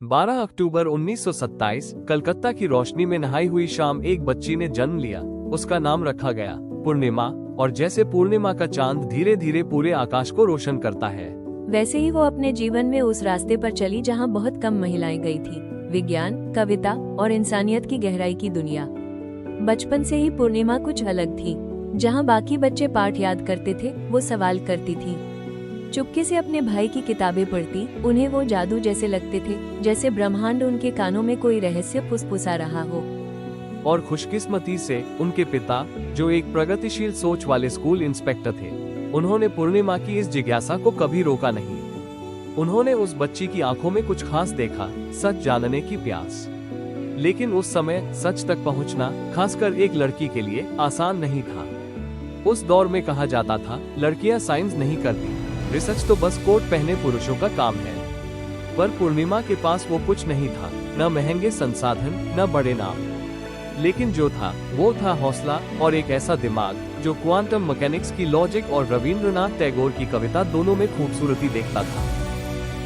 12 अक्टूबर 1927 कलकत्ता की रोशनी में नहाई हुई शाम एक बच्ची ने जन्म लिया। उसका नाम रखा गया पूर्णिमा। और जैसे पूर्णिमा का चांद धीरे धीरे पूरे आकाश को रोशन करता है, वैसे ही वो अपने जीवन में उस रास्ते पर चली जहाँ बहुत कम महिलाएं गई थी। विज्ञान, कविता और इंसानियत की गहराई की दुनिया। बचपन से ही पूर्णिमा कुछ अलग थी। जहाँ बाकी बच्चे पाठ याद करते थे, वो सवाल करती थी। चुपके से अपने भाई की किताबें पढ़ती। उन्हें वो जादू जैसे लगते थे, जैसे ब्रह्मांड उनके कानों में कोई रहस्य फुसफुसा रहा हो। और खुशकिस्मती से उनके पिता, जो एक प्रगतिशील सोच वाले स्कूल इंस्पेक्टर थे, उन्होंने पूर्णिमा की इस जिज्ञासा को कभी रोका नहीं। उन्होंने उस बच्ची की आंखों में कुछ खास देखा, सच जानने की प्यास। लेकिन उस समय सच तक पहुंचना, खासकर एक लड़की के लिए, आसान नहीं था। उस दौर में कहा जाता था, लड़कियां साइंस नहीं करती, रिसर्च तो बस कोट पहने पुरुषों का काम है। पर पूर्णिमा के पास वो कुछ नहीं था, न महंगे संसाधन, न बड़े नाम। लेकिन जो था, वो था हौसला और एक ऐसा दिमाग जो क्वांटम मैकेनिक्स की लॉजिक और रविंद्रनाथ टैगोर की कविता दोनों में खूबसूरती देखता था।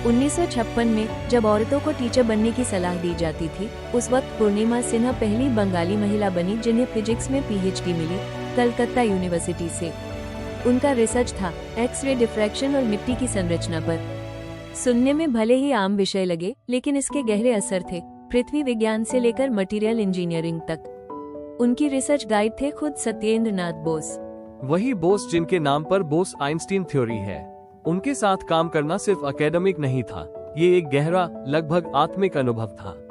1956 में जब औरतों को टीचर बनने की सलाह दी जाती थी, उस वक्त पूर्णिमा सिन्हा पहली बंगाली महिला बनी जिन्हें फिजिक्स में पीएचडी मिली, कलकत्ता यूनिवर्सिटी से। उनका रिसर्च था एक्स-रे डिफ्रैक्शन और मिट्टी की संरचना पर। सुनने में भले ही आम विषय लगे, लेकिन इसके गहरे असर थे पृथ्वी विज्ञान से लेकर मटेरियल इंजीनियरिंग तक। उनकी रिसर्च गाइड थे खुद सत्येंद्र नाथ बोस। वही बोस जिनके नाम पर बोस आइंस्टीन थ्योरी है। उनके साथ काम करना सिर्फ एकेडमिक नहीं था, ये एक गहरा, लगभग आत्मिक अनुभव था।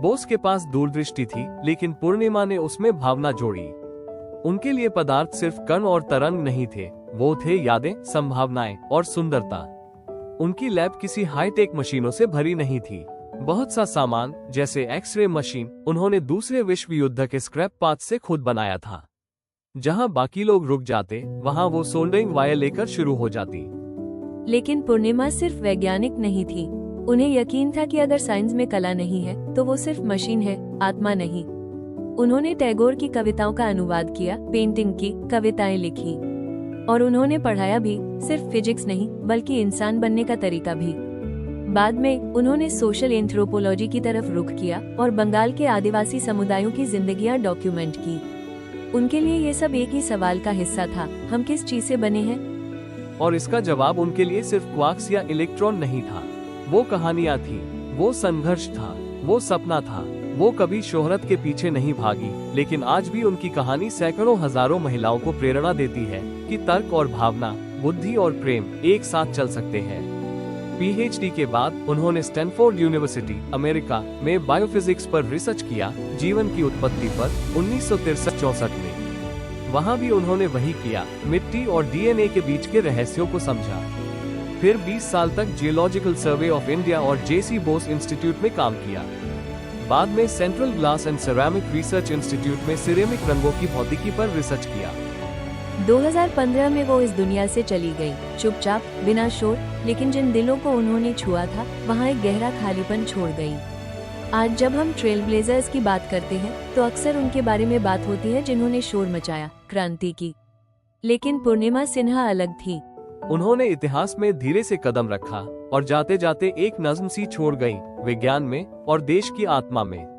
बोस के पास दूरदृष्टि थी, लेकिन पूर्णिमा ने उसमें भावना जोड़ी। उनके लिए पदार्थ सिर्फ कण और तरंग नहीं थे, वो थे यादें, संभावनाएं और सुंदरता। उनकी लैब किसी हाईटेक मशीनों से भरी नहीं थी। बहुत सा सामान, जैसे एक्सरे मशीन, उन्होंने दूसरे विश्व युद्ध के स्क्रैप पार्ट से खुद बनाया था। जहां बाकी लोग रुक जाते, वहां वो सोल्डरिंग वायर लेकर शुरू हो जाती। लेकिन पूर्णिमा सिर्फ वैज्ञानिक नहीं थी। उन्हें यकीन था कि अगर साइंस में कला नहीं है, तो वो सिर्फ मशीन है, आत्मा नहीं। उन्होंने टैगोर की कविताओं का अनुवाद किया, पेंटिंग की, कविताएं लिखी। और उन्होंने पढ़ाया भी, सिर्फ फिजिक्स नहीं, बल्कि इंसान बनने का तरीका भी। बाद में उन्होंने सोशल एंथ्रोपोलॉजी की तरफ रुख किया और बंगाल के आदिवासी समुदायों की जिंदगियां डॉक्यूमेंट की। उनके लिए ये सब एक ही सवाल का हिस्सा था, हम किस चीज से बने हैं? और इसका जवाब उनके लिए सिर्फ क्वार्क्स या इलेक्ट्रॉन नहीं था, वो कहानियां थी, वो संघर्ष था, वो सपना था। वो कभी शोहरत के पीछे नहीं भागी, लेकिन आज भी उनकी कहानी सैकड़ों हजारों महिलाओं को प्रेरणा देती है कि तर्क और भावना, बुद्धि और प्रेम एक साथ चल सकते हैं। पीएचडी के बाद उन्होंने स्टैनफोर्ड यूनिवर्सिटी, अमेरिका में बायोफिजिक्स पर रिसर्च किया, जीवन की उत्पत्ति पर, 1963-64 में। वहाँ भी उन्होंने वही किया, मिट्टी और डीएनए के बीच के रहस्यों को समझा। फिर 20 साल तक जियोलॉजिकल सर्वे ऑफ इंडिया और जेसी बोस इंस्टीट्यूट में काम किया। बाद में central glass and ceramic research institute में सिरेमिक रंगों की भौतिकी पर रिसर्च किया। 2015 में वो इस दुनिया से चली गई, चुपचाप, बिना शोर, लेकिन जिन दिलों को उन्होंने छुआ था, वहाँ एक गहरा खालीपन छोड़ गई। आज जब हम ट्रेल ब्लेजर्स की बात करते हैं, तो अक्सर उनके बारे में बात होती है जिन्होंने शोर मचाया, क्रांति की। लेकिन पूर्णिमा सिन्हा अलग थी। उन्होंने इतिहास में धीरे से कदम रखा और जाते जाते एक नज्म सी छोड़ गई, विज्ञान में और देश की आत्मा में।